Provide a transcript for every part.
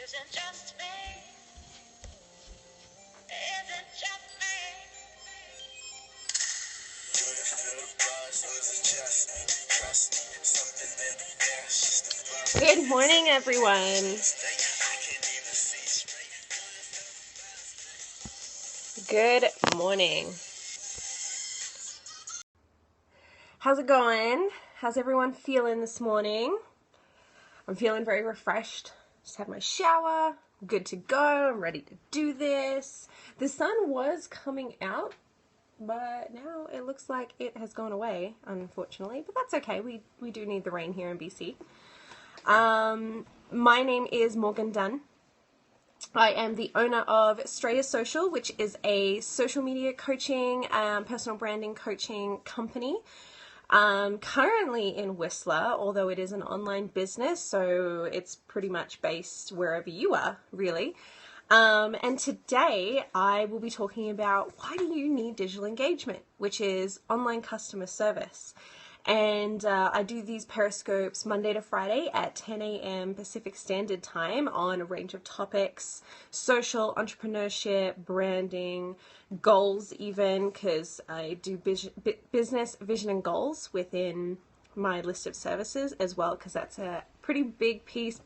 Isn't just me. Isn't just me. Do you feel the buzz or is it just me? Trust me, something in the air, it's just a buzz. Good morning, everyone. I can't even see straight. Good morning. How's it going? How's everyone feeling this morning? I'm feeling very refreshed. Just had my shower. Good to go. I'm ready to do this. The sun was coming out, but now it looks like it has gone away, unfortunately. But that's okay. We do need the rain here in BC. My name is Morgan Dunn. I am the owner of Straya Social, which is a social media coaching, personal branding coaching company. Currently in Whistler, although it is an online business, so it's pretty much based wherever you are, really. And today I will be talking about why do you need digital engagement, which is online customer service. And I do these periscopes Monday to Friday at 10 a.m. Pacific Standard Time on a range of topics: social, entrepreneurship, branding, goals even, because I do business, vision, and goals within my list of services as well, because that's a pretty big piece,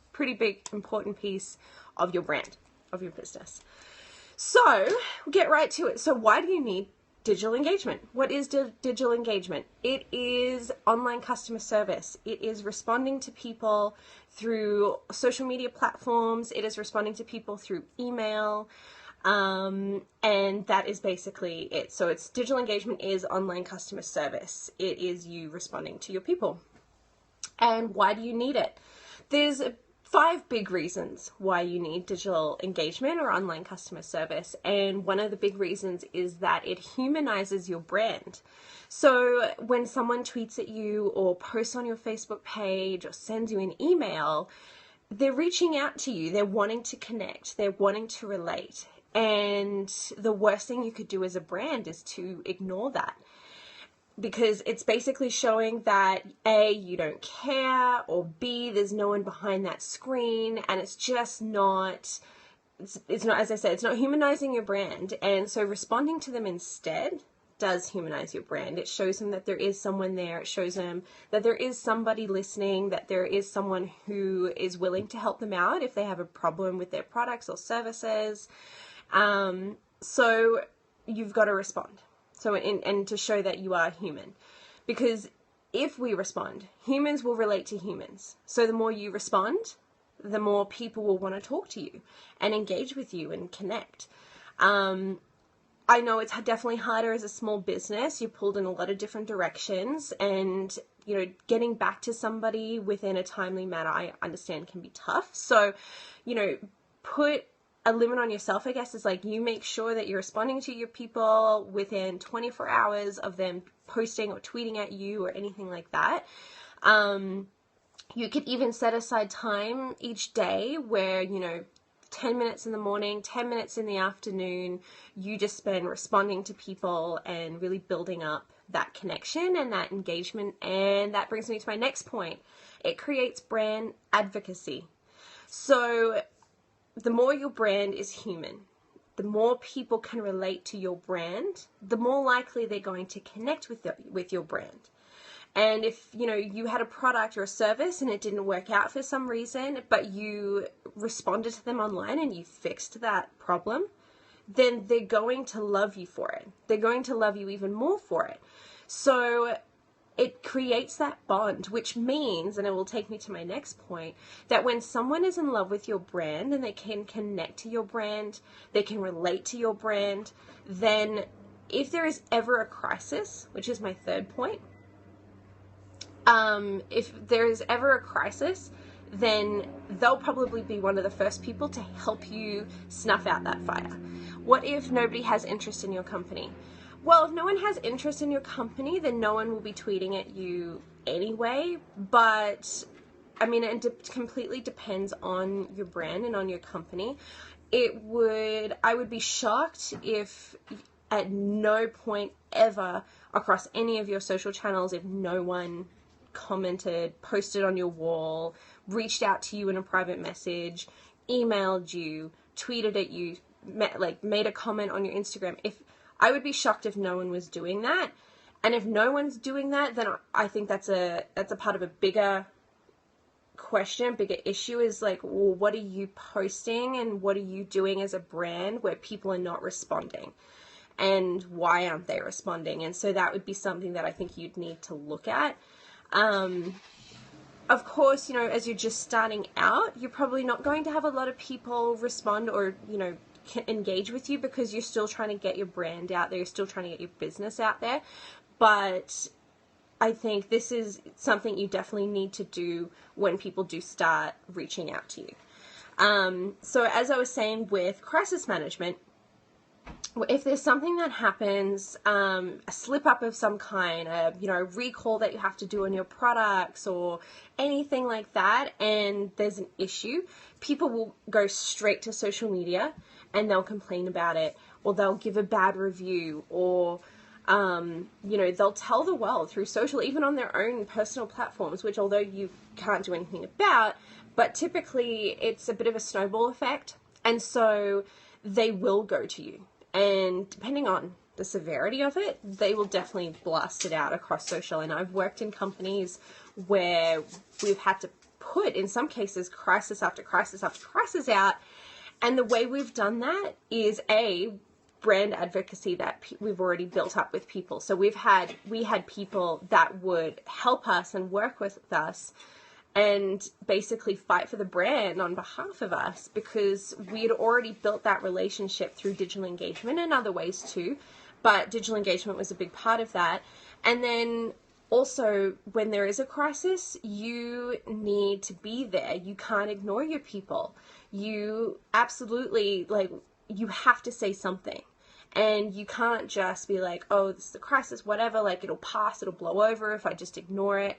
important piece of your brand, of your business. So we'll get right to it. So why do you need digital engagement? What is digital engagement? It is online customer service. It is responding to people through social media platforms. It is responding to people through email. And that is basically it. So it's digital engagement is online customer service. It is you responding to your people. And why do you need it? There's 5 big reasons why you need digital engagement or online customer service. And one of the big reasons is that it humanizes your brand. So when someone tweets at you or posts on your Facebook page or sends you an email, they're reaching out to you. They're wanting to connect. They're wanting to relate. And the worst thing you could do as a brand is to ignore that, because it's basically showing that A, you don't care, or B, there's no one behind that screen, and it's just not, it's not, as I said, it's not humanizing your brand. And so responding to them instead does humanize your brand. It shows them that there is someone there. It shows them that there is somebody listening, that there is someone who is willing to help them out if they have a problem with their products or services. So you've got to respond. So, and to show that you are human, because if we respond, humans will relate to humans. So the more you respond, the more people will want to talk to you and engage with you and connect. I know it's definitely harder as a small business. You're pulled in a lot of different directions, and, you know, getting back to somebody within a timely manner, I understand, can be tough. So, you know, put a limit on yourself, I guess, is like you make sure that you're responding to your people within 24 hours of them posting or tweeting at you or anything like that. You could even set aside time each day where, you know, 10 minutes in the morning, 10 minutes in the afternoon, you just spend responding to people and really building up that connection and that engagement. And that brings me to my next point. It creates brand advocacy. So the more your brand is human, the more people can relate to your brand, the more likely they're going to connect with your brand. And if, you know, you had a product or a service and it didn't work out for some reason, but you responded to them online and you fixed that problem, then they're going to love you for it. They're going to love you even more for it. So it creates that bond, which means, and it will take me to my next point, that when someone is in love with your brand and they can connect to your brand, they can relate to your brand, then if there is ever a crisis, which is my third point, if there is ever a crisis, then they'll probably be one of the first people to help you snuff out that fire. What if nobody has interest in your company? Well, if no one has interest in your company, then no one will be tweeting at you anyway. But, I mean, it completely depends on your brand and on your company. I would be shocked if at no point ever across any of your social channels, if no one commented, posted on your wall, reached out to you in a private message, emailed you, tweeted at you, made a comment on your Instagram. I would be shocked if no one was doing that. And if no one's doing that, then I think that's a part of a bigger question, bigger issue, is like, well, what are you posting and what are you doing as a brand where people are not responding, and why aren't they responding? And so that would be something that I think you'd need to look at. Of course, you know, as you're just starting out, you're probably not going to have a lot of people respond or, you know, engage with you, because you're still trying to get your brand out there, you're still trying to get your business out there. But I think this is something you definitely need to do when people do start reaching out to you. So as I was saying with crisis management, if there's something that happens, a slip up of some kind, a recall that you have to do on your products or anything like that, and there's an issue, people will go straight to social media and they'll complain about it, or they'll give a bad review, or they'll tell the world through social, even on their own personal platforms, which although you can't do anything about, but typically it's a bit of a snowball effect, and so they will go to you. And depending on the severity of it, they will definitely blast it out across social. And I've worked in companies where we've had to put, in some cases, crisis after crisis after crisis out. And the way we've done that is brand advocacy that we've already built up with people. So we had people that would help us and work with us and basically fight for the brand on behalf of us, because we had already built that relationship through digital engagement and other ways too, but digital engagement was a big part of that. And then also, when there is a crisis, you need to be there. You can't ignore your people. You absolutely, you have to say something. And you can't just be like, oh, this is a crisis, whatever, it'll pass, it'll blow over if I just ignore it.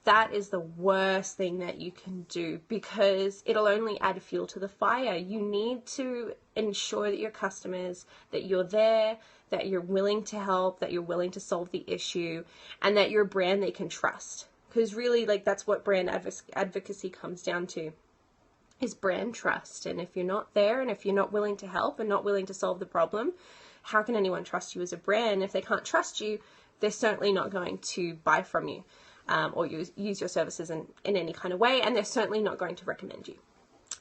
That is the worst thing that you can do, because it'll only add fuel to the fire. You need to ensure that your customers, that you're there, that you're willing to help, that you're willing to solve the issue, and that you're a brand they can trust. Because really, that's what brand advocacy comes down to, is brand trust. And if you're not there, and if you're not willing to help and not willing to solve the problem, how can anyone trust you as a brand? If they can't trust you, they're certainly not going to buy from you. Or use your services in any kind of way, and they're certainly not going to recommend you.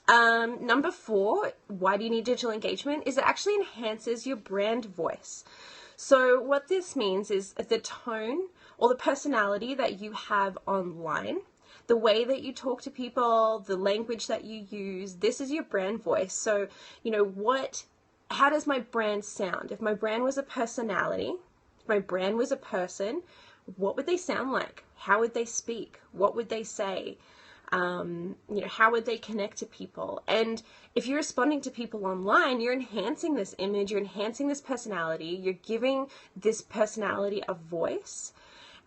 Number 4, why do you need digital engagement? Is it actually enhances your brand voice. So what this means is the tone or the personality that you have online, the way that you talk to people, the language that you use, this is your brand voice. So, how does my brand sound? If my brand was a personality, if my brand was a person, what would they sound like? How would they speak? What would they say? How would they connect to people? And if you're responding to people online, you're enhancing this image, you're enhancing this personality, you're giving this personality a voice,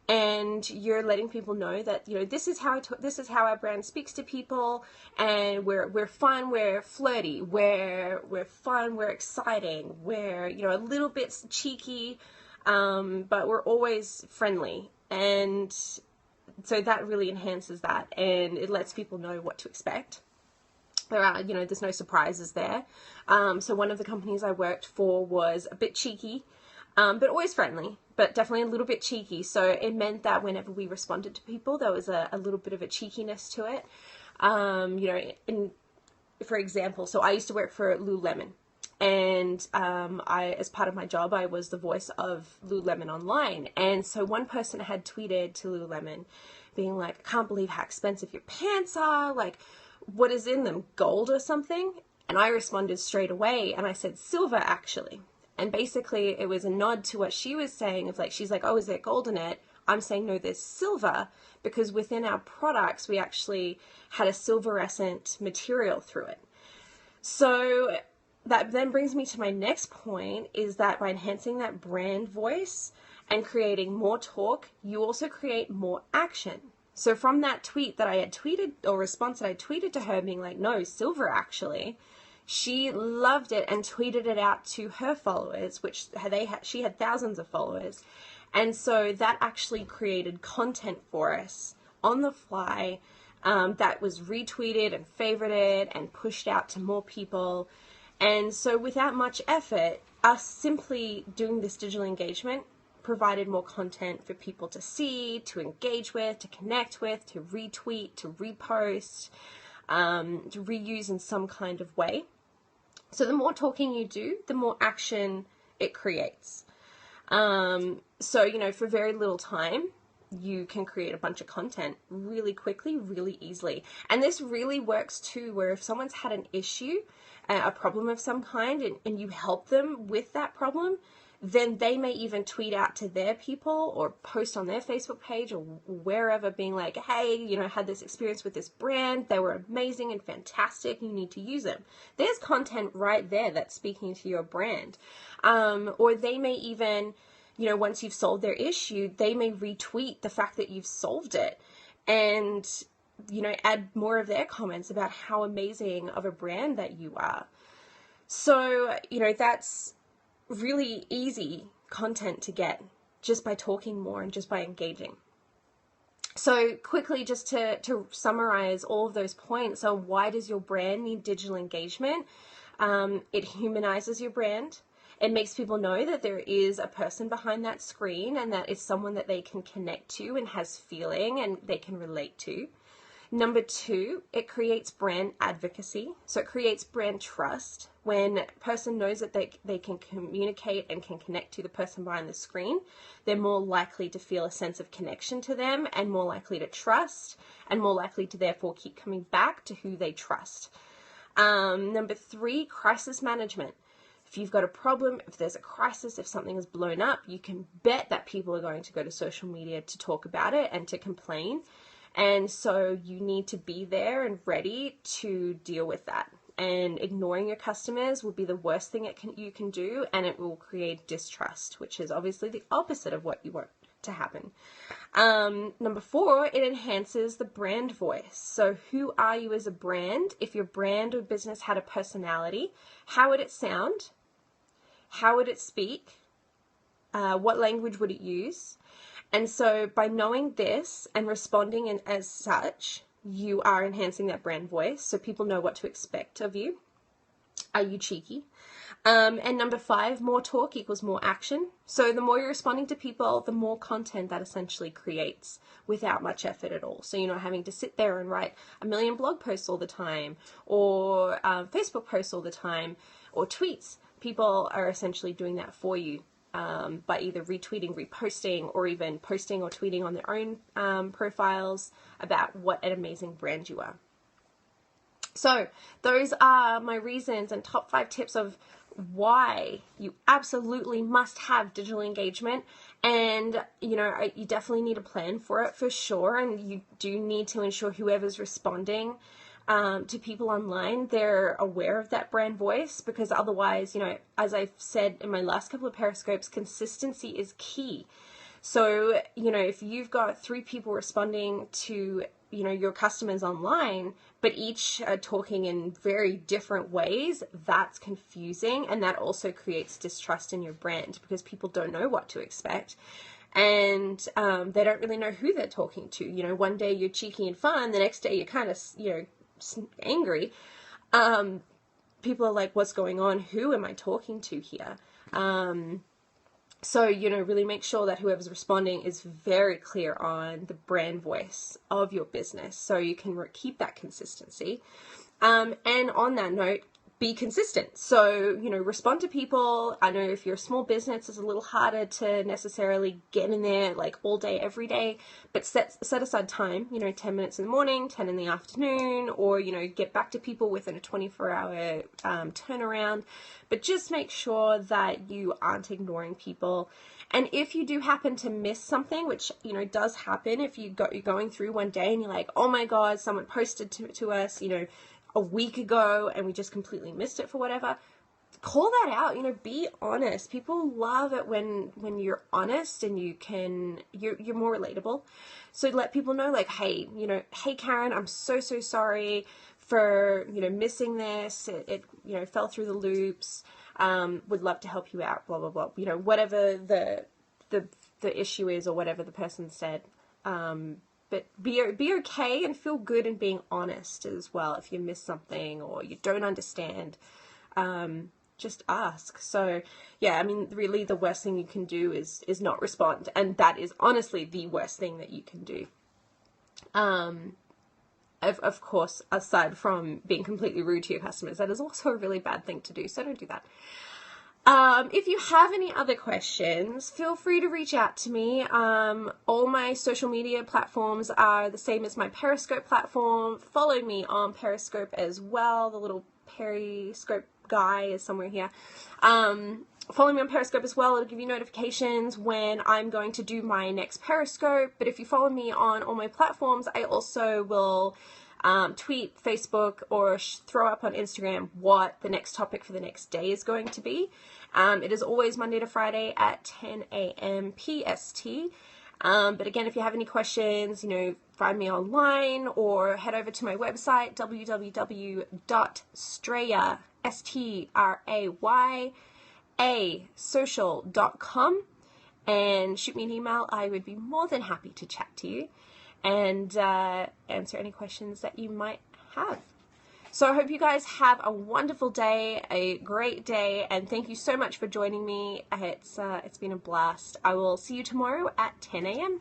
and you're letting people know that, this is how our brand speaks to people, and we're fun, we're flirty, we're fun, we're exciting, we're, a little bit cheeky, but we're always friendly. And so that really enhances that, and it lets people know what to expect. There are, there's no surprises there. So one of the companies I worked for was a bit cheeky, but always friendly, but definitely a little bit cheeky. So it meant that whenever we responded to people, there was a little bit of a cheekiness to it. For example, so I used to work for Lululemon. And as part of my job, I was the voice of Lululemon online. And so one person had tweeted to Lululemon being like, I can't believe how expensive your pants are. What is in them, gold or something? And I responded straight away and I said, silver, actually. And basically it was a nod to what she was saying of she's like, oh, is there gold in it? I'm saying, no, there's silver, because within our products, we actually had a silverescent material through it. So that then brings me to my next point, is that by enhancing that brand voice and creating more talk, you also create more action. So from that tweet that I had tweeted, or response that I tweeted to her being like, no, silver actually, she loved it and tweeted it out to her followers, which she had thousands of followers. And so that actually created content for us on the fly, that was retweeted and favorited and pushed out to more people. And so without much effort, us simply doing this digital engagement provided more content for people to see, to engage with, to connect with, to retweet, to repost, to reuse in some kind of way. So the more talking you do, the more action it creates. So, you know, for very little time, you can create a bunch of content really quickly, really easily. And this really works too, where if someone's had an issue, a problem of some kind, and you help them with that problem, then they may even tweet out to their people or post on their Facebook page or wherever, being like, hey, you know, I had this experience with this brand. They were amazing and fantastic. You need to use them. There's content right there that's speaking to your brand. Or they may even, you know, once you've solved their issue, they may retweet the fact that you've solved it and, you know, add more of their comments about how amazing of a brand that you are. So, you know, that's really easy content to get just by talking more and just by engaging. So quickly, just to summarize all of those points. So why does your brand need digital engagement? It humanizes your brand. It makes people know that there is a person behind that screen and that it's someone that they can connect to and has feeling and they can relate to. Number two, it creates brand advocacy. So it creates brand trust. When a person knows that they can communicate and can connect to the person behind the screen, they're more likely to feel a sense of connection to them and more likely to trust and more likely to therefore keep coming back to who they trust. Number three, crisis management. If you've got a problem, if there's a crisis, if something is blown up, you can bet that people are going to go to social media to talk about it and to complain. And so you need to be there and ready to deal with that. And ignoring your customers will be the worst thing you can do, and it will create distrust, which is obviously the opposite of what you want to happen. Number four, it enhances the brand voice. So who are you as a brand? If your brand or business had a personality, how would it sound? How would it speak? What language would it use? And so by knowing this and responding as such, you are enhancing that brand voice so people know what to expect of you. Are you cheeky? And number five, more talk equals more action. So the more you're responding to people, the more content that essentially creates without much effort at all. So you're not having to sit there and write a million blog posts all the time or Facebook posts all the time or tweets. People are essentially doing that for you. By either retweeting, reposting, or even posting or tweeting on their own profiles about what an amazing brand you are. So those are my reasons and top 5 tips of why you absolutely must have digital engagement. And, you know, you definitely need a plan for it for sure. And you do need to ensure whoever's responding to people online, they're aware of that brand voice, because otherwise, you know, as I've said in my last couple of Periscopes, consistency is key. So, you know, if you've got 3 people responding to, you know, your customers online, but each are talking in very different ways, that's confusing. And that also creates distrust in your brand because people don't know what to expect. And they don't really know who they're talking to. You know, one day you're cheeky and fun, the next day you're kind of, you know, angry. People are like, what's going on? Who am I talking to here? So, you know, really make sure that whoever's responding is very clear on the brand voice of your business so you can keep that consistency. And on that note, be consistent. So, you know, respond to people. I know if you're a small business, it's a little harder to necessarily get in there like all day, every day, but set aside time, you know, 10 minutes in the morning, 10 in the afternoon, or, you know, get back to people within a 24-hour turnaround. But just make sure that you aren't ignoring people. And if you do happen to miss something, which, you know, does happen, if you're going through one day and you're like, oh my God, someone posted to us, you know, a week ago and we just completely missed it for whatever, call that out. You know, be honest. People love it when you're honest and you're more relatable. So let people know, like, hey, you know, hey Karen, I'm so sorry for, you know, missing this. It you know, fell through the loops. Would love to help you out, blah blah blah. You know, whatever the issue is or whatever the person said. but be okay and feel good in being honest as well. If you miss something or you don't understand, just ask. So yeah, I mean, really the worst thing you can do is not respond, and that is honestly the worst thing that you can do. Of course, aside from being completely rude to your customers, that is also a really bad thing to do, so don't do that. If you have any other questions, feel free to reach out to me. All my social media platforms are the same as my Periscope platform. Follow me on Periscope as well. The little Periscope guy is somewhere here. Follow me on Periscope as well. It'll give you notifications when I'm going to do my next Periscope. But if you follow me on all my platforms, I also will tweet, Facebook, or throw up on Instagram what the next topic for the next day is going to be. It is always Monday to Friday at 10 a.m. PST. But again, if you have any questions, find me online or head over to my website, www.straya.social.com, and shoot me an email. I would be more than happy to chat to you and answer any questions that you might have. So I hope you guys have a wonderful day, a great day, and thank you so much for joining me. It's been a blast. I will see you tomorrow at 10 a.m.